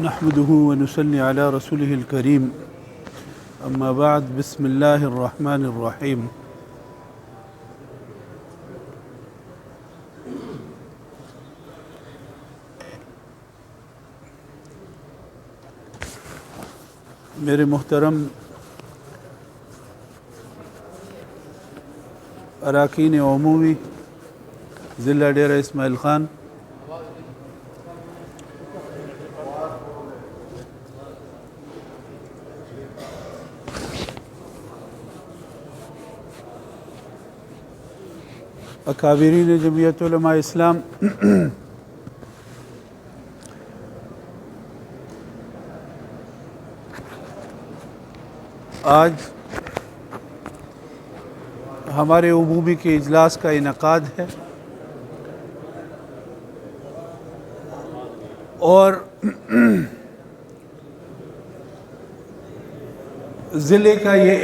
نحمده ونصلي على رسوله الكريم اما بعد بسم الله الرحمن الرحیم۔ میرے محترم اراکین عمومی ضلع ڈیرہ اسماعیل خان، اکابرین جمعیت علماء اسلام، آج ہمارے عمومی کے اجلاس کا انعقاد ہے اور ضلع کا یہ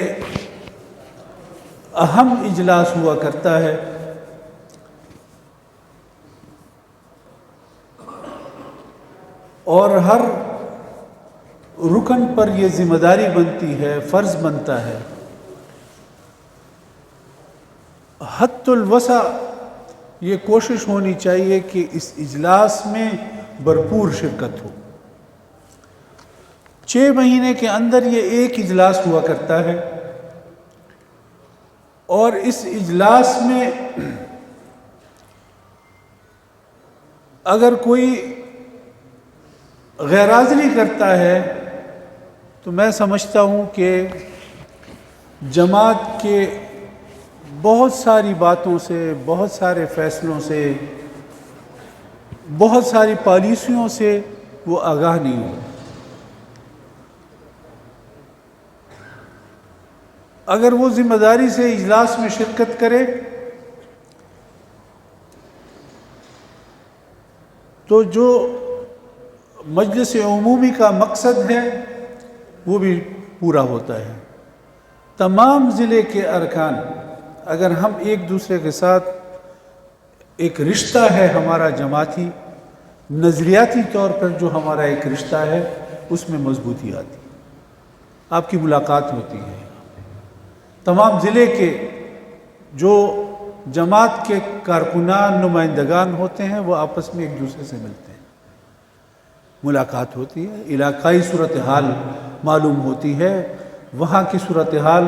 اہم اجلاس ہوا کرتا ہے اور ہر رکن پر یہ ذمہ داری بنتی ہے، فرض بنتا ہے، حد الوسع یہ کوشش ہونی چاہیے کہ اس اجلاس میں بھرپور شرکت ہو۔ 6 مہینے کے اندر یہ ایک اجلاس ہوا کرتا ہے اور اس اجلاس میں اگر کوئی غیر حاضری کرتا ہے تو میں سمجھتا ہوں کہ جماعت کے بہت ساری باتوں سے، بہت سارے فیصلوں سے، بہت ساری پالیسیوں سے وہ آگاہ نہیں ہو۔ اگر وہ ذمہ داری سے اجلاس میں شرکت کرے تو جو مجلس عمومی کا مقصد ہے وہ بھی پورا ہوتا ہے۔ تمام ضلع کے ارکان، اگر ہم ایک دوسرے کے ساتھ ایک رشتہ ہے ہمارا جماعتی، نظریاتی طور پر جو ہمارا ایک رشتہ ہے، اس میں مضبوطی آتی ہے، آپ کی ملاقات ہوتی ہے، تمام ضلع کے جو جماعت کے کارکنان، نمائندگان ہوتے ہیں وہ آپس میں ایک دوسرے سے ملتے ہیں، ملاقات ہوتی ہے، علاقائی صورتحال معلوم ہوتی ہے، وہاں کی صورتحال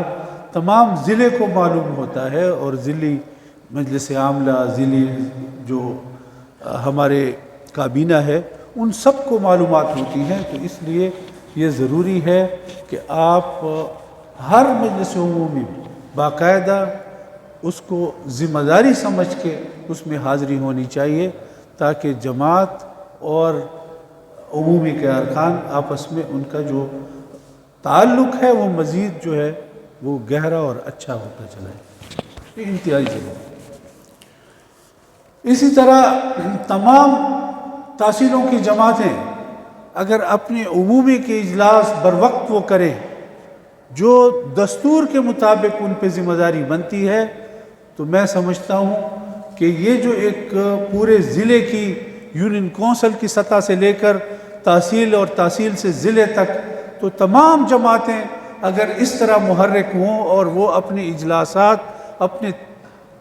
تمام ضلع کو معلوم ہوتا ہے اور ضلعی مجلس عاملہ، ضلعی جو ہمارے کابینہ ہے، ان سب کو معلومات ہوتی ہیں۔ تو اس لیے یہ ضروری ہے کہ آپ ہر مجلس عمومی باقاعدہ اس کو ذمہ داری سمجھ کے اس میں حاضری ہونی چاہیے تاکہ جماعت اور عمومی کے ارکان آپس میں ان کا جو تعلق ہے وہ مزید جو ہے وہ گہرا اور اچھا ہوتا چلا ہے، یہ انتہائی ضروری ہے۔ اسی طرح تمام تحصیلوں کی جماعتیں اگر اپنے عمومی کے اجلاس بر وقت وہ کریں جو دستور کے مطابق ان پہ ذمہ داری بنتی ہے، تو میں سمجھتا ہوں کہ یہ جو ایک پورے ضلع کی یونین کونسل کی سطح سے لے کر تحصیل اور تحصیل سے ضلع تک، تو تمام جماعتیں اگر اس طرح محرک ہوں اور وہ اپنے اجلاسات اپنے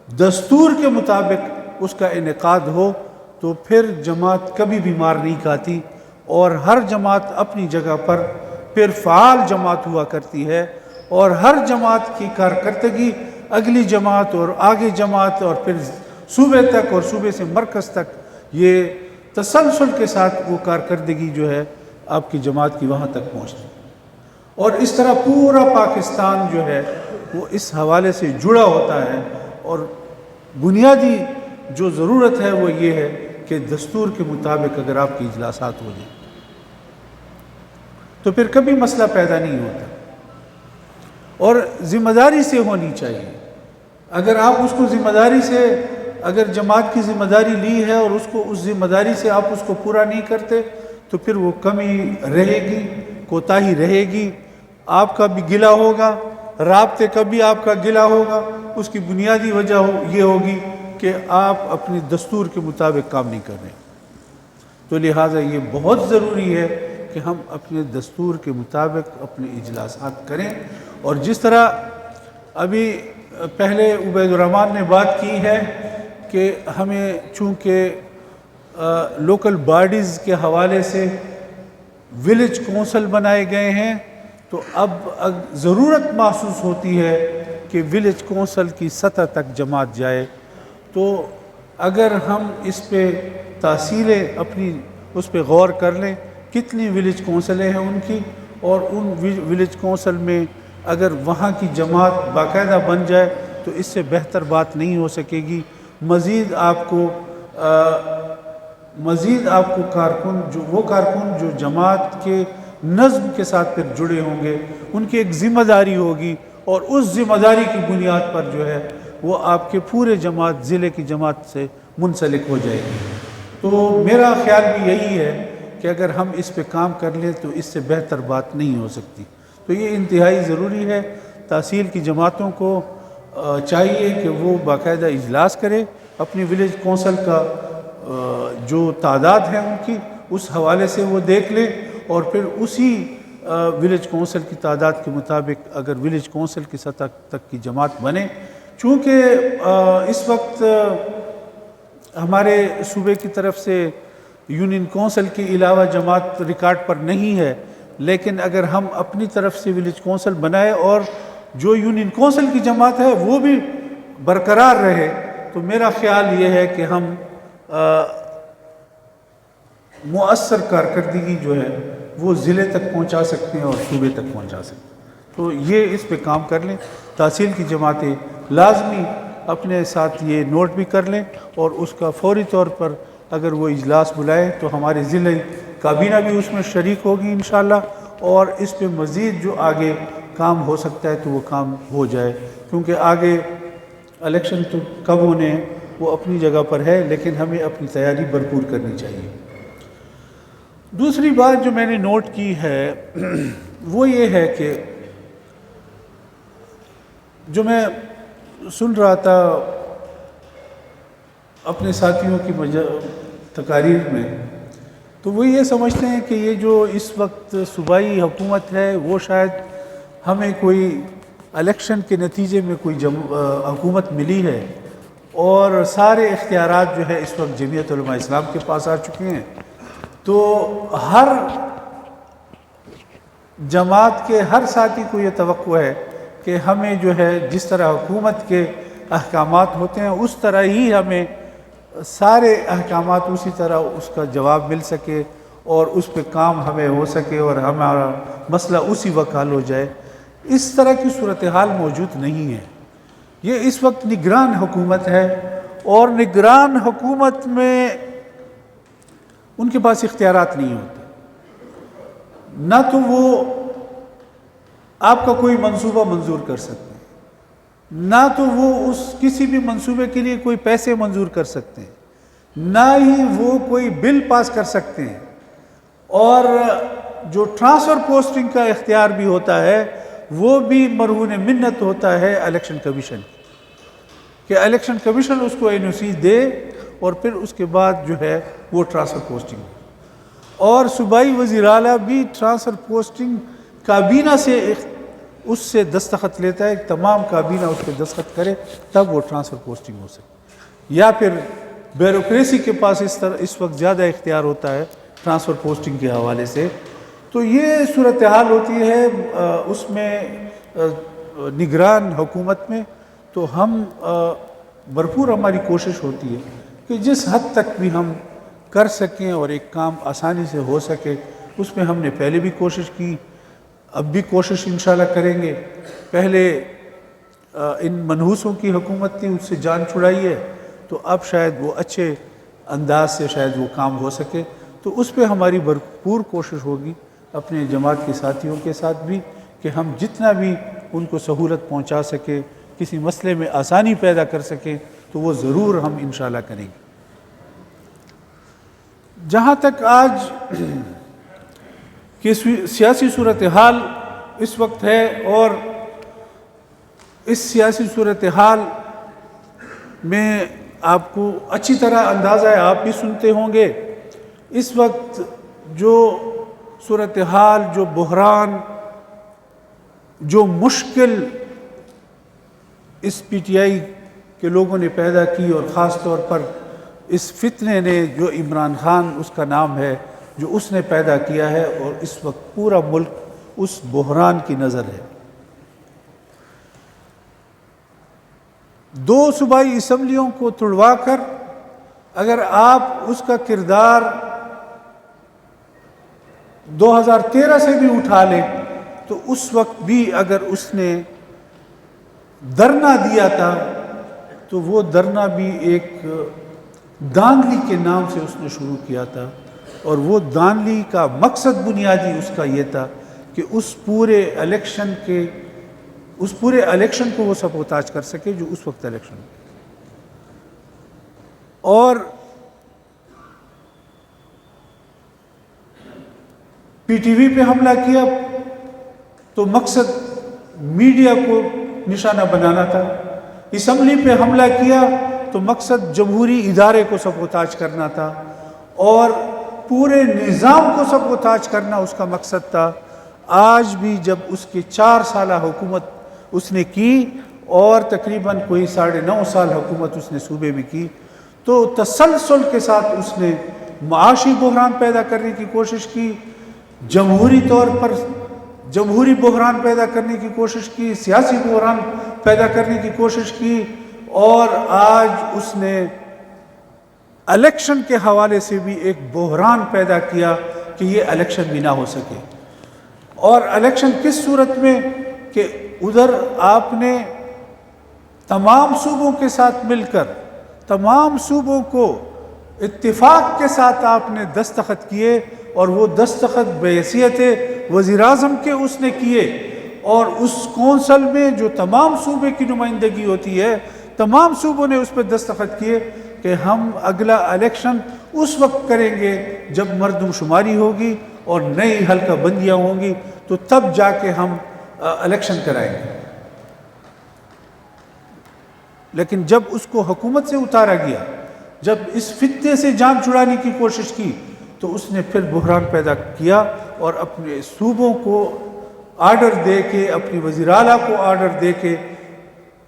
دستور کے مطابق اس کا انعقاد ہو تو پھر جماعت کبھی بھی مار نہیں کھاتی اور ہر جماعت اپنی جگہ پر پھر فعال جماعت ہوا کرتی ہے اور ہر جماعت کی کارکردگی اگلی جماعت اور آگے جماعت اور پھر صوبے تک اور صوبے سے مرکز تک یہ تسلسل کے ساتھ وہ کارکردگی جو ہے آپ کی جماعت کی وہاں تک پہنچتی ہے اور اس طرح پورا پاکستان جو ہے وہ اس حوالے سے جڑا ہوتا ہے۔ اور بنیادی جو ضرورت ہے وہ یہ ہے کہ دستور کے مطابق اگر آپ کے اجلاسات ہو جائیں تو پھر کبھی مسئلہ پیدا نہیں ہوتا اور ذمہ داری سے ہونی چاہیے۔ اگر آپ اس کو ذمہ داری سے، اگر جماعت کی ذمہ داری لی ہے اور اس کو اس ذمہ داری سے آپ اس کو پورا نہیں کرتے تو پھر وہ کمی رہے گی، کوتاہی رہے گی، آپ کا بھی گلہ ہوگا، رابطے کا بھی آپ کا گلہ ہوگا۔ اس کی بنیادی وجہ یہ ہوگی کہ آپ اپنے دستور کے مطابق کام نہیں کر رہے۔ تو لہٰذا یہ بہت ضروری ہے کہ ہم اپنے دستور کے مطابق اپنے اجلاسات کریں، اور جس طرح ابھی پہلے عبید الرحمن نے بات کی ہے کہ ہمیں چونکہ لوکل باڈیز کے حوالے سے ولیج کونسل بنائے گئے ہیں، تو اب ضرورت محسوس ہوتی ہے کہ ولیج کونسل کی سطح تک جماعت جائے۔ تو اگر ہم اس پہ تحصیلیں اپنی اس پہ غور کر لیں، کتنی ولیج کونسلیں ہیں ان کی، اور ان ولیج کونسل میں اگر وہاں کی جماعت باقاعدہ بن جائے تو اس سے بہتر بات نہیں ہو سکے گی۔ مزید آپ کو کارکن جو جماعت کے نظم کے ساتھ پھر جڑے ہوں گے، ان کی ایک ذمہ داری ہوگی، اور اس ذمہ داری کی بنیاد پر جو ہے وہ آپ کے پورے جماعت ضلع کی جماعت سے منسلک ہو جائے گی۔ تو میرا خیال بھی یہی ہے کہ اگر ہم اس پہ کام کر لیں تو اس سے بہتر بات نہیں ہو سکتی۔ تو یہ انتہائی ضروری ہے۔ تحصیل کی جماعتوں کو چاہیے کہ وہ باقاعدہ اجلاس کرے، اپنی ولیج کونسل کا جو تعداد ہے ان کی اس حوالے سے وہ دیکھ لیں، اور پھر اسی ولیج کونسل کی تعداد کے مطابق اگر ولیج کونسل کی سطح تک کی جماعت بنے۔ چونکہ اس وقت ہمارے صوبے کی طرف سے یونین کونسل کے علاوہ جماعت ریکارڈ پر نہیں ہے، لیکن اگر ہم اپنی طرف سے ولیج کونسل بنائے اور جو یونین کونسل کی جماعت ہے وہ بھی برقرار رہے، تو میرا خیال یہ ہے کہ ہم مؤثر کارکردگی جو ہے وہ ضلع تک پہنچا سکتے ہیں اور صوبے تک پہنچا سکتے ہیں۔ تو یہ اس پہ کام کر لیں۔ تحصیل کی جماعتیں لازمی اپنے ساتھ یہ نوٹ بھی کر لیں، اور اس کا فوری طور پر اگر وہ اجلاس بلائیں تو ہماری ضلع کابینہ بھی اس میں شریک ہوگی انشاءاللہ، اور اس پہ مزید جو آگے کام ہو سکتا ہے تو وہ کام ہو جائے، کیونکہ آگے الیکشن تو کب ہونے ہیں وہ اپنی جگہ پر ہے، لیکن ہمیں اپنی تیاری بھرپور کرنی چاہیے۔ دوسری بات جو میں نے نوٹ کی ہے وہ یہ ہے کہ جو میں سن رہا تھا اپنے ساتھیوں کی تقاریر میں، تو وہ یہ سمجھتے ہیں کہ یہ جو اس وقت صوبائی حکومت ہے وہ شاید ہمیں کوئی الیکشن کے نتیجے میں کوئی حکومت ملی ہے، اور سارے اختیارات جو ہے اس وقت جمعیت علماء اسلام کے پاس آ چکے ہیں۔ تو ہر جماعت کے ہر ساتھی کو یہ توقع ہے کہ ہمیں جو ہے جس طرح حکومت کے احکامات ہوتے ہیں اس طرح ہی ہمیں سارے احکامات اسی طرح اس کا جواب مل سکے، اور اس پہ کام ہمیں ہو سکے، اور ہمارا مسئلہ اسی وقت حل ہو جائے۔ اس طرح کی صورتحال موجود نہیں ہے۔ یہ اس وقت نگران حکومت ہے، اور نگران حکومت میں ان کے پاس اختیارات نہیں ہوتے، نہ تو وہ آپ کا کوئی منصوبہ منظور کر سکتے ہیں، نہ تو وہ اس کسی بھی منصوبے کے لیے کوئی پیسے منظور کر سکتے ہیں، نہ ہی وہ کوئی بل پاس کر سکتے ہیں، اور جو ٹرانسفر پوسٹنگ کا اختیار بھی ہوتا ہے وہ بھی مرہون منت ہوتا ہے الیکشن کمیشن کہ الیکشن کمیشن اس کو NOC دے، اور پھر اس کے بعد جو ہے وہ ٹرانسفر پوسٹنگ ہو۔ اور صوبائی وزیر اعلیٰ بھی ٹرانسفر پوسٹنگ کابینہ سے اس سے دستخط لیتا ہے، تمام کابینہ اس پہ دستخط کرے تب وہ ٹرانسفر پوسٹنگ ہو سکے، یا پھر بیوروکریسی کے پاس اس وقت زیادہ اختیار ہوتا ہے ٹرانسفر پوسٹنگ کے حوالے سے۔ تو یہ صورتحال ہوتی ہے اس میں نگران حکومت میں۔ تو ہم بھرپور ہماری کوشش ہوتی ہے کہ جس حد تک بھی ہم کر سکیں اور ایک کام آسانی سے ہو سکے، اس میں ہم نے پہلے بھی کوشش کی، اب بھی کوشش انشاءاللہ کریں گے۔ پہلے ان منحوسوں کی حکومت تھی، اس سے جان چھڑائی ہے، تو اب شاید وہ اچھے انداز سے شاید وہ کام ہو سکے، تو اس پہ ہماری بھرپور کوشش ہوگی اپنے جماعت کے ساتھیوں کے ساتھ بھی کہ ہم جتنا بھی ان کو سہولت پہنچا سکے، کسی مسئلے میں آسانی پیدا کر سکیں، تو وہ ضرور ہم انشاءاللہ کریں گے۔ جہاں تک آج کی سیاسی صورتحال اس وقت ہے، اور اس سیاسی صورتحال میں آپ کو اچھی طرح اندازہ ہے، آپ بھی سنتے ہوں گے، اس وقت جو صورتحال، جو بحران، جو مشکل اس پی ٹی آئی کے لوگوں نے پیدا کی، اور خاص طور پر اس فتنے نے جو عمران خان اس کا نام ہے، جو اس نے پیدا کیا ہے، اور اس وقت پورا ملک اس بحران کی نظر ہے۔ 2 صوبائی اسمبلیوں کو توڑوا کر اگر آپ اس کا کردار 2013 سے بھی اٹھا لیں تو اس وقت بھی اگر اس نے دھرنا دیا تھا تو وہ دھرنا بھی ایک دھاندلی کے نام سے اس نے شروع کیا تھا، اور وہ دھاندلی کا مقصد بنیادی اس کا یہ تھا کہ اس پورے الیکشن کو وہ سبوتاج کر سکے جو اس وقت الیکشن، اور پی ٹی وی پہ حملہ کیا تو مقصد میڈیا کو نشانہ بنانا تھا، اسمبلی پہ حملہ کیا تو مقصد جمہوری ادارے کو سبوتاج کرنا تھا، اور پورے نظام کو سبوتاج کرنا اس کا مقصد تھا۔ آج بھی جب اس کی 4 سالہ حکومت اس نے کی، اور تقریباً کوئی 9.5 سال حکومت اس نے صوبے میں کی، تو تسلسل کے ساتھ اس نے معاشی بحران پیدا کرنے کی کوشش کی، جمہوری طور پر جمہوری بحران پیدا کرنے کی کوشش کی، سیاسی بحران پیدا کرنے کی کوشش کی، اور آج اس نے الیکشن کے حوالے سے بھی ایک بحران پیدا کیا کہ یہ الیکشن بھی نہ ہو سکے۔ اور الیکشن کس صورت میں کہ ادھر آپ نے تمام صوبوں کے ساتھ مل کر تمام صوبوں کو اتفاق کے ساتھ آپ نے دستخط کیے، اور وہ دستخط بحیثیت وزیر اعظم کے اس نے کیے، اور اس کونسل میں جو تمام صوبے کی نمائندگی ہوتی ہے تمام صوبوں نے اس پہ دستخط کیے کہ ہم اگلا الیکشن اس وقت کریں گے جب مردم شماری ہوگی اور نئی حلقہ بندیاں ہوں گی، تو تب جا کے ہم الیکشن کرائیں گے۔ لیکن جب اس کو حکومت سے اتارا گیا، جب اس فتنے سے جان چھڑانے کی کوشش کی، تو اس نے پھر بحران پیدا کیا، اور اپنے صوبوں کو آرڈر دے کے، اپنی وزیر اعلیٰ کو آرڈر دے کے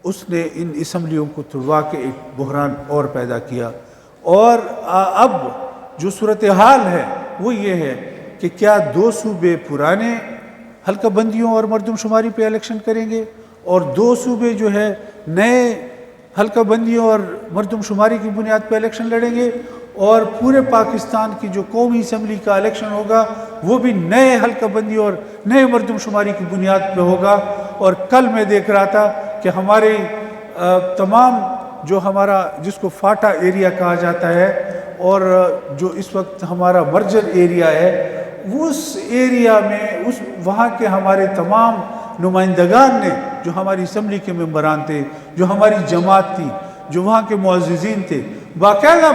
اس نے ان اسمبلیوں کو توڑوا کے ایک بحران اور پیدا کیا۔ اور اب جو صورتحال ہے وہ یہ ہے کہ کیا 2 صوبے پرانے حلقہ بندیوں اور مردم شماری پہ الیکشن کریں گے، اور 2 صوبے جو ہے نئے حلقہ بندیوں اور مردم شماری کی بنیاد پہ الیکشن لڑیں گے، اور پورے پاکستان کی جو قومی اسمبلی کا الیکشن ہوگا وہ بھی نئے حلقہ بندی اور نئے مردم شماری کی بنیاد پہ ہوگا۔ اور کل میں دیکھ رہا تھا کہ ہمارے تمام جو ہمارا جس کو فاٹا ایریا کہا جاتا ہے، اور جو اس وقت ہمارا مرجر ایریا ہے، اس ایریا میں وہاں کے ہمارے تمام نمائندگان نے، جو ہماری اسمبلی کے ممبران تھے، جو ہماری جماعت تھی، جو وہاں کے معززین تھے، باقاعدہ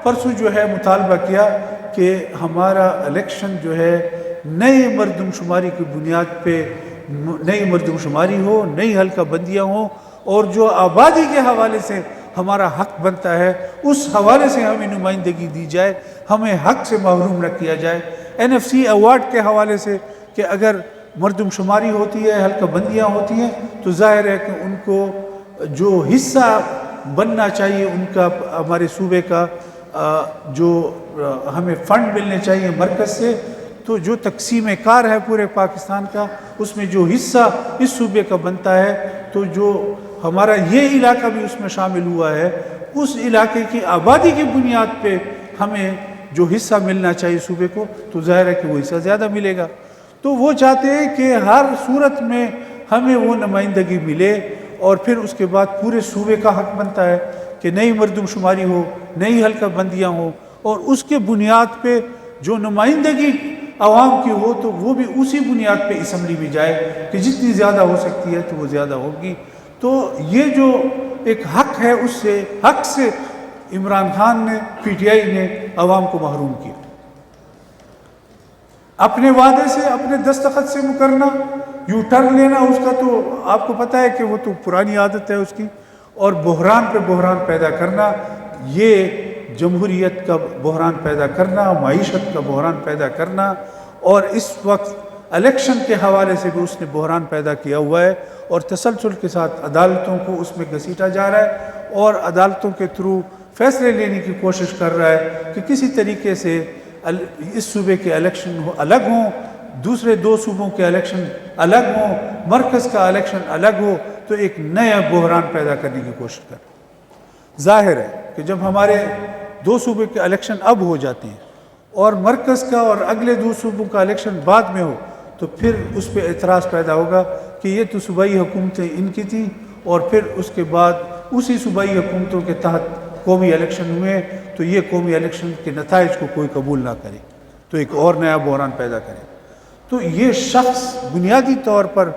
پرسوں جو ہے مطالبہ کیا کہ ہمارا الیکشن جو ہے نئی مردم شماری کی بنیاد پہ نئی مردم شماری ہو، نئی حلقہ بندیاں ہوں، اور جو آبادی کے حوالے سے ہمارا حق بنتا ہے اس حوالے سے ہمیں نمائندگی دی جائے، ہمیں حق سے محروم نہ کیا جائے۔ NFC ایوارڈ کے حوالے سے کہ اگر مردم شماری ہوتی ہے، حلقہ بندیاں ہوتی ہیں، تو ظاہر ہے کہ ان کو جو حصہ بننا چاہیے ان کا، ہمارے صوبے کا جو ہمیں فنڈ ملنے چاہیے مرکز سے، تو جو تقسیم کار ہے پورے پاکستان کا، اس میں جو حصہ اس صوبے کا بنتا ہے، تو جو ہمارا یہ علاقہ بھی اس میں شامل ہوا ہے، اس علاقے کی آبادی کی بنیاد پہ ہمیں جو حصہ ملنا چاہیے صوبے کو، تو ظاہر ہے کہ وہ حصہ زیادہ ملے گا۔ تو وہ چاہتے ہیں کہ ہر صورت میں ہمیں وہ نمائندگی ملے، اور پھر اس کے بعد پورے صوبے کا حق بنتا ہے کہ نئی مردم شماری ہو، نئی حلقہ بندیاں ہوں، اور اس کے بنیاد پہ جو نمائندگی عوام کی ہو تو وہ بھی اسی بنیاد پہ اسمبلی میں جائے کہ جتنی زیادہ ہو سکتی ہے تو وہ زیادہ ہوگی۔ تو یہ جو ایک حق ہے، اس سے حق سے عمران خان نے، پی ٹی آئی نے عوام کو محروم کیا۔ اپنے وعدے سے، اپنے دستخط سے مکرنا، یو ٹرن لینا، اس کا تو آپ کو پتہ ہے کہ وہ تو پرانی عادت ہے اس کی، اور بحران پہ بحران پیدا کرنا، یہ جمہوریت کا بحران پیدا کرنا، معیشت کا بحران پیدا کرنا، اور اس وقت الیکشن کے حوالے سے بھی اس نے بحران پیدا کیا ہوا ہے، اور تسلسل کے ساتھ عدالتوں کو اس میں گھسیٹا جا رہا ہے، اور عدالتوں کے تھرو فیصلے لینے کی کوشش کر رہا ہے کہ کسی طریقے سے اس صوبے کے الیکشن الگ ہوں، دوسرے 2 صوبوں کے الیکشن الگ ہوں، مرکز کا الیکشن الگ ہو، تو ایک نیا بحران پیدا کرنے کی کوشش کر رہا ہے۔ ظاہر ہے کہ جب ہمارے 2 صوبے کے الیکشن اب ہو جاتے ہیں اور مرکز کا اور اگلے 2 صوبوں کا الیکشن بعد میں ہو، تو پھر اس پہ اعتراض پیدا ہوگا کہ یہ تو صوبائی حکومتیں ان کی تھیں، اور پھر اس کے بعد اسی صوبائی حکومتوں کے تحت قومی الیکشن ہوئے، تو یہ قومی الیکشن کے نتائج کو کوئی قبول نہ کرے، تو ایک اور نیا بحران پیدا کرے۔ تو یہ شخص بنیادی طور پر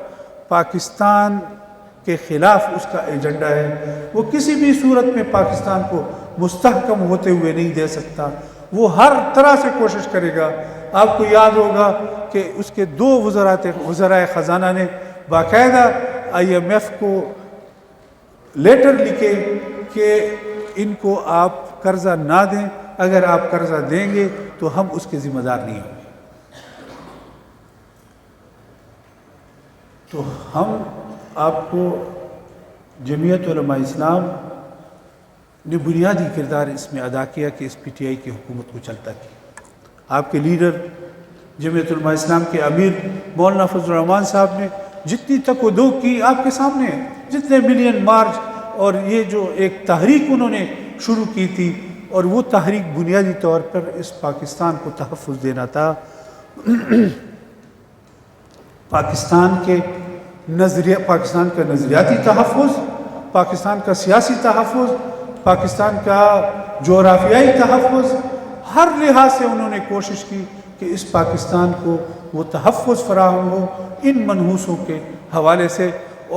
پاکستان کے خلاف اس کا ایجنڈا ہے، وہ کسی بھی صورت میں پاکستان کو مستحکم ہوتے ہوئے نہیں دے سکتا، وہ ہر طرح سے کوشش کرے گا۔ آپ کو یاد ہوگا کہ اس کے 2 وزرائے خزانہ نے باقاعدہ IMF کو لیٹر لکھے کہ ان کو آپ قرضہ نہ دیں، اگر آپ قرضہ دیں گے تو ہم اس کے ذمہ دار نہیں ہوں گے۔ تو ہم آپ کو جمعیت علماء اسلام نے بنیادی کردار اس میں ادا کیا کہ اس PTI کی حکومت کو چلتا کیا۔ آپ کے لیڈر جمعیت علماء اسلام کے امیر مولانا فضل الرحمان صاحب نے جتنی تک و دو کی آپ کے سامنے ہے، جتنے ملین مارچ اور یہ جو ایک تحریک انہوں نے شروع کی تھی، اور وہ تحریک بنیادی طور پر اس پاکستان کو تحفظ دینا تھا، پاکستان کا نظریاتی تحفظ، پاکستان کا سیاسی تحفظ، پاکستان کا جغرافیائی تحفظ، ہر لحاظ سے انہوں نے کوشش کی کہ اس پاکستان کو وہ تحفظ فراہم ہو ان منحوسوں کے حوالے سے،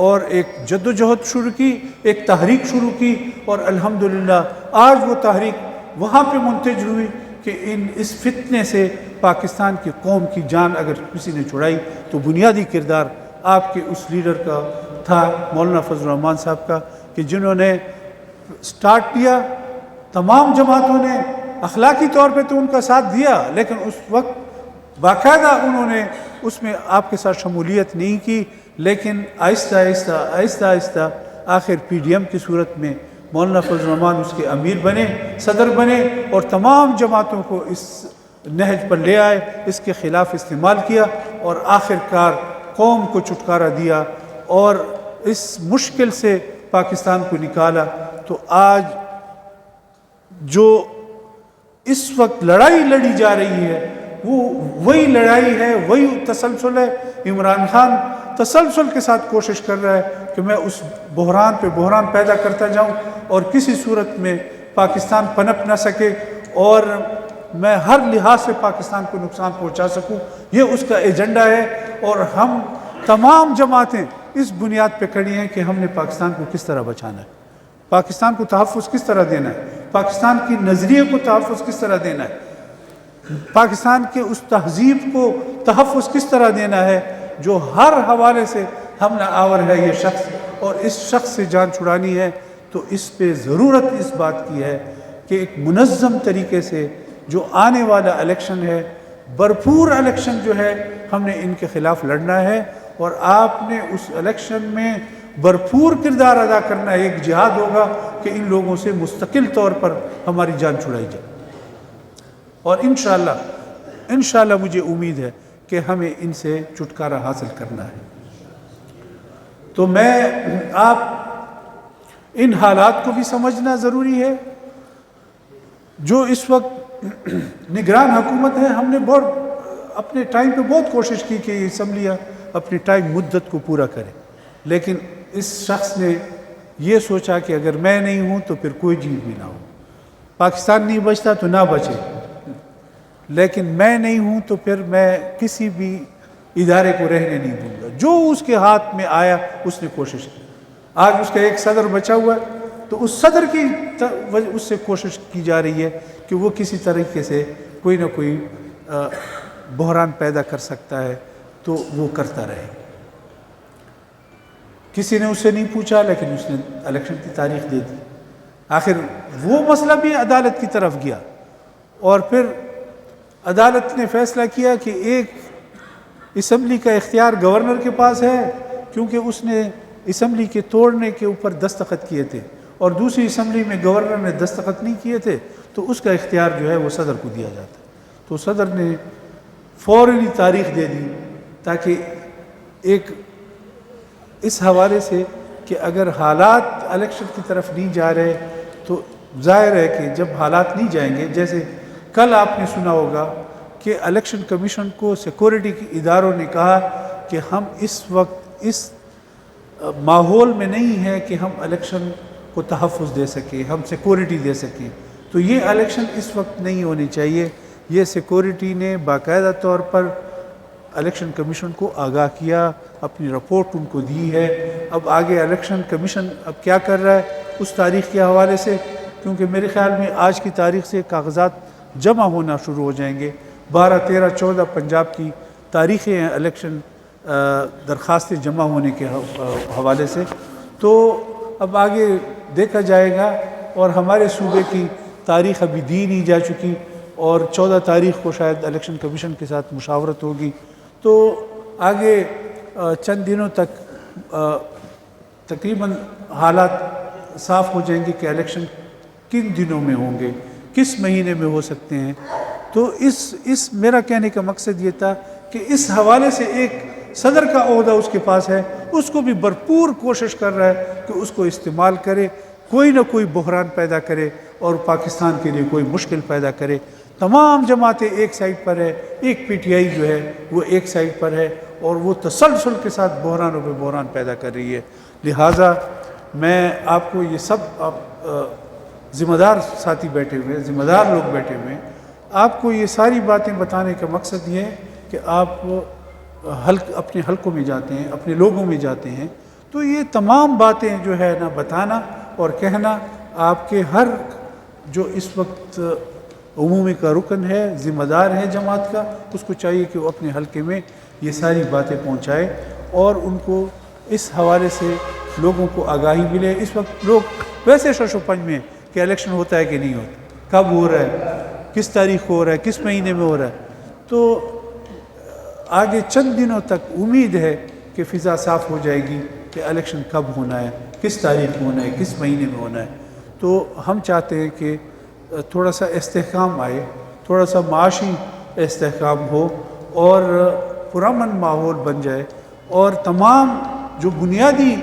اور ایک جدوجہد شروع کی، ایک تحریک شروع کی، اور الحمدللہ آج وہ تحریک وہاں پہ منتج ہوئی کہ اس فتنے سے پاکستان کی قوم کی جان اگر کسی نے چھڑائی تو بنیادی کردار آپ کے اس لیڈر کا تھا، مولانا فضل الرحمان صاحب کا، کہ جنہوں نے سٹارٹ کیا۔ تمام جماعتوں نے اخلاقی طور پہ تو ان کا ساتھ دیا، لیکن اس وقت باقاعدہ انہوں نے اس میں آپ کے ساتھ شمولیت نہیں کی، لیکن آہستہ آہستہ آخر PDM کی صورت میں مولانا فضل الرحمان اس کے امیر بنے، صدر بنے، اور تمام جماعتوں کو اس نہج پر لے آئے، اس کے خلاف استعمال کیا، اور آخر کار قوم کو چھٹکارا دیا اور اس مشکل سے پاکستان کو نکالا۔ تو آج جو اس وقت لڑائی لڑی جا رہی ہے وہ وہی لڑائی ہے، وہی تسلسل ہے۔ عمران خان تسلسل کے ساتھ کوشش کر رہا ہے کہ میں اس بحران پہ بحران پیدا کرتا جاؤں اور کسی صورت میں پاکستان پنپ نہ سکے، اور میں ہر لحاظ سے پاکستان کو نقصان پہنچا سکوں، یہ اس کا ایجنڈا ہے۔ اور ہم تمام جماعتیں اس بنیاد پہ کھڑی ہیں کہ ہم نے پاکستان کو کس طرح بچانا ہے، پاکستان کو تحفظ کس طرح دینا ہے، پاکستان کی نظریے کو تحفظ کس طرح دینا ہے، پاکستان کے اس تہذیب کو تحفظ کس طرح دینا ہے جو ہر حوالے سے حملہ آور ہے یہ شخص، اور اس شخص سے جان چھڑانی ہے۔ تو اس پہ ضرورت اس بات کی ہے کہ ایک منظم طریقے سے جو آنے والا الیکشن ہے، بھرپور الیکشن جو ہے، ہم نے ان کے خلاف لڑنا ہے، اور آپ نے اس الیکشن میں بھرپور کردار ادا کرنا ہے۔ ایک جہاد ہوگا کہ ان لوگوں سے مستقل طور پر ہماری جان چھڑائی جائے، اور انشاءاللہ مجھے امید ہے کہ ہمیں ان سے چھٹکارا حاصل کرنا ہے۔ تو آپ ان حالات کو بھی سمجھنا ضروری ہے جو اس وقت نگران حکومت ہے۔ ہم نے اپنے ٹائم پہ بہت کوشش کی کہ یہ اسمبلیاں اپنی ٹائم مدت کو پورا کریں، لیکن اس شخص نے یہ سوچا کہ اگر میں نہیں ہوں تو پھر کوئی چیز بھی نہ ہو، پاکستان نہیں بچتا تو نہ بچے، لیکن میں نہیں ہوں تو پھر میں کسی بھی ادارے کو رہنے نہیں دوں گا۔ جو اس کے ہاتھ میں آیا اس نے کوشش کی۔ آج اس کا ایک صدر بچا ہوا ہے، تو اس صدر کی اس سے کوشش کی جا رہی ہے کہ وہ کسی طریقے سے کوئی نہ کوئی بحران پیدا کر سکتا ہے تو وہ کرتا رہے۔ کسی نے اس سے نہیں پوچھا، لیکن اس نے الیکشن کی تاریخ دے دی۔ آخر وہ مسئلہ بھی عدالت کی طرف گیا، اور پھر عدالت نے فیصلہ کیا کہ ایک اسمبلی کا اختیار گورنر کے پاس ہے کیونکہ اس نے اسمبلی کے توڑنے کے اوپر دستخط کیے تھے، اور دوسری اسمبلی میں گورنر نے دستخط نہیں کیے تھے تو اس کا اختیار جو ہے وہ صدر کو دیا جاتا ہے۔ تو صدر نے فوراً تاریخ دے دی تاکہ ایک اس حوالے سے کہ اگر حالات الیکشن کی طرف نہیں جا رہے تو ظاہر ہے کہ جب حالات نہیں جائیں گے، جیسے کل آپ نے سنا ہوگا کہ الیکشن کمیشن کو سیکورٹی کے اداروں نے کہا کہ ہم اس وقت اس ماحول میں نہیں ہے کہ ہم الیکشن کو تحفظ دے سکیں، ہم سیکورٹی دے سکیں، تو یہ الیکشن اس وقت نہیں ہونی چاہیے۔ یہ سیکورٹی نے باقاعدہ طور پر الیکشن کمیشن کو آگاہ کیا، اپنی رپورٹ ان کو دی ہے۔ اب آگے الیکشن کمیشن اب کیا کر رہا ہے اس تاریخ کے حوالے سے، کیونکہ میرے خیال میں آج کی تاریخ سے کاغذات جمع ہونا شروع ہو جائیں گے۔ 12، 13، 14 پنجاب کی تاریخیں ہیں الیکشن درخواستیں جمع ہونے کے حوالے سے، تو اب آگے دیکھا جائے گا، اور ہمارے صوبے کی تاریخ ابھی دی نہیں جا چکی، اور 14 تاریخ کو شاید الیکشن کمیشن کے ساتھ مشاورت ہوگی، تو آگے چند دنوں تک تقریباً حالات صاف ہو جائیں گے کہ الیکشن کن دنوں میں ہوں گے، کس مہینے میں ہو سکتے ہیں۔ تو اس میرا کہنے کا مقصد یہ تھا کہ اس حوالے سے ایک صدر کا عہدہ اس کے پاس ہے، اس کو بھی بھرپور کوشش کر رہا ہے کہ اس کو استعمال کرے، کوئی نہ کوئی بحران پیدا کرے اور پاکستان کے لیے کوئی مشکل پیدا کرے۔ تمام جماعتیں ایک سائڈ پر ہے، ایک پی ٹی آئی جو ہے وہ ایک سائڈ پر ہے، اور وہ تسلسل کے ساتھ بحرانوں پہ بحران پیدا کر رہی ہے۔ لہٰذا میں آپ کو یہ سب ذمہ دار ساتھی بیٹھے ہوئے ہیں، ذمہ دار لوگ بیٹھے ہوئے ہیں، آپ کو یہ ساری باتیں بتانے کا مقصد یہ ہے کہ آپ اپنے حلقوں میں جاتے ہیں، اپنے لوگوں میں جاتے ہیں، تو یہ تمام باتیں جو ہے نا بتانا اور کہنا آپ کے ہر جو اس وقت عمومی کا رکن ہے، ذمہ دار ہے جماعت کا، اس کو چاہیے کہ وہ اپنے حلقے میں یہ ساری باتیں پہنچائے، اور ان کو اس حوالے سے لوگوں کو آگاہی ملے۔ اس وقت لوگ ویسے شش و پنج میں کہ الیکشن ہوتا ہے کہ نہیں ہوتا، کب ہو رہا ہے، کس تاریخ کو ہو رہا ہے، کس مہینے میں ہو رہا ہے، تو آگے چند دنوں تک امید ہے کہ فضا صاف ہو جائے گی کہ الیکشن کب ہونا ہے، کس تاریخ میں ہونا ہے، کس مہینے میں ہونا ہے۔ تو ہم چاہتے ہیں کہ تھوڑا سا استحکام آئے، تھوڑا سا معاشی استحکام ہو، اور پرامن ماحول بن جائے، اور تمام جو بنیادی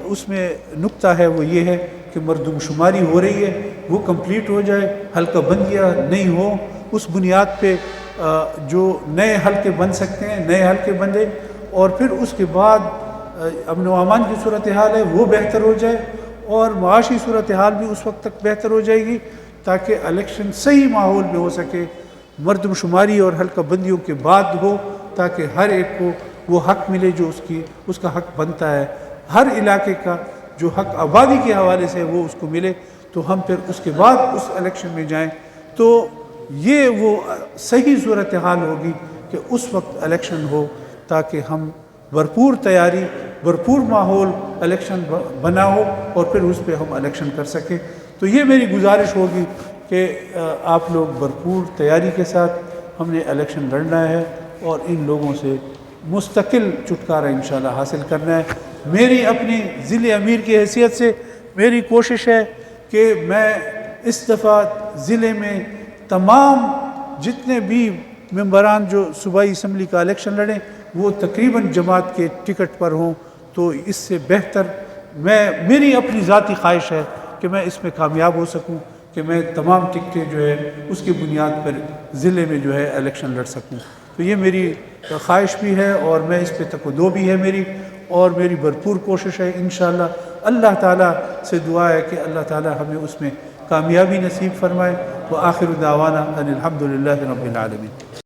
اس میں نقطہ ہے وہ یہ ہے کہ مردم شماری ہو رہی ہے وہ کمپلیٹ ہو جائے، حلقہ بندیاں نہیں ہو، اس بنیاد پہ جو نئے حلقے بن سکتے ہیں نئے حلقے بندے، اور پھر اس کے بعد امن و امان کی صورتحال ہے وہ بہتر ہو جائے، اور معاشی صورتحال بھی اس وقت تک بہتر ہو جائے گی تاکہ الیکشن صحیح ماحول میں ہو سکے، مردم شماری اور حلقہ بندیوں کے بعد ہو، تاکہ ہر ایک کو وہ حق ملے جو اس کا حق بنتا ہے، ہر علاقے کا جو حق آبادی کے حوالے سے وہ اس کو ملے، تو ہم پھر اس کے بعد اس الیکشن میں جائیں، تو یہ وہ صحیح صورتحال ہوگی کہ اس وقت الیکشن ہو، تاکہ ہم بھرپور تیاری، بھرپور ماحول الیکشن بنا ہو، اور پھر اس پہ ہم الیکشن کر سکیں۔ تو یہ میری گزارش ہوگی کہ آپ لوگ بھرپور تیاری کے ساتھ ہم نے الیکشن لڑنا ہے، اور ان لوگوں سے مستقل چھٹکارا انشاءاللہ حاصل کرنا ہے۔ میری اپنی ضلع امیر کی حیثیت سے میری کوشش ہے کہ میں اس دفعہ ضلع میں تمام جتنے بھی ممبران جو صوبائی اسمبلی کا الیکشن لڑیں وہ تقریباً جماعت کے ٹکٹ پر ہوں، تو اس سے بہتر میری اپنی ذاتی خواہش ہے کہ میں اس میں کامیاب ہو سکوں، کہ میں تمام ٹکٹیں جو ہے اس کی بنیاد پر ضلع میں جو ہے الیکشن لڑ سکوں۔ تو یہ میری خواہش بھی ہے، اور میں اس پہ تقدو بھی ہے میری، اور میری بھرپور کوشش ہے انشاءاللہ۔ اللہ تعالیٰ سے دعا ہے کہ اللہ تعالیٰ ہمیں اس میں کامیابی نصیب فرمائے۔ وآخر دعوانا ان الحمد للہ رب العالمین۔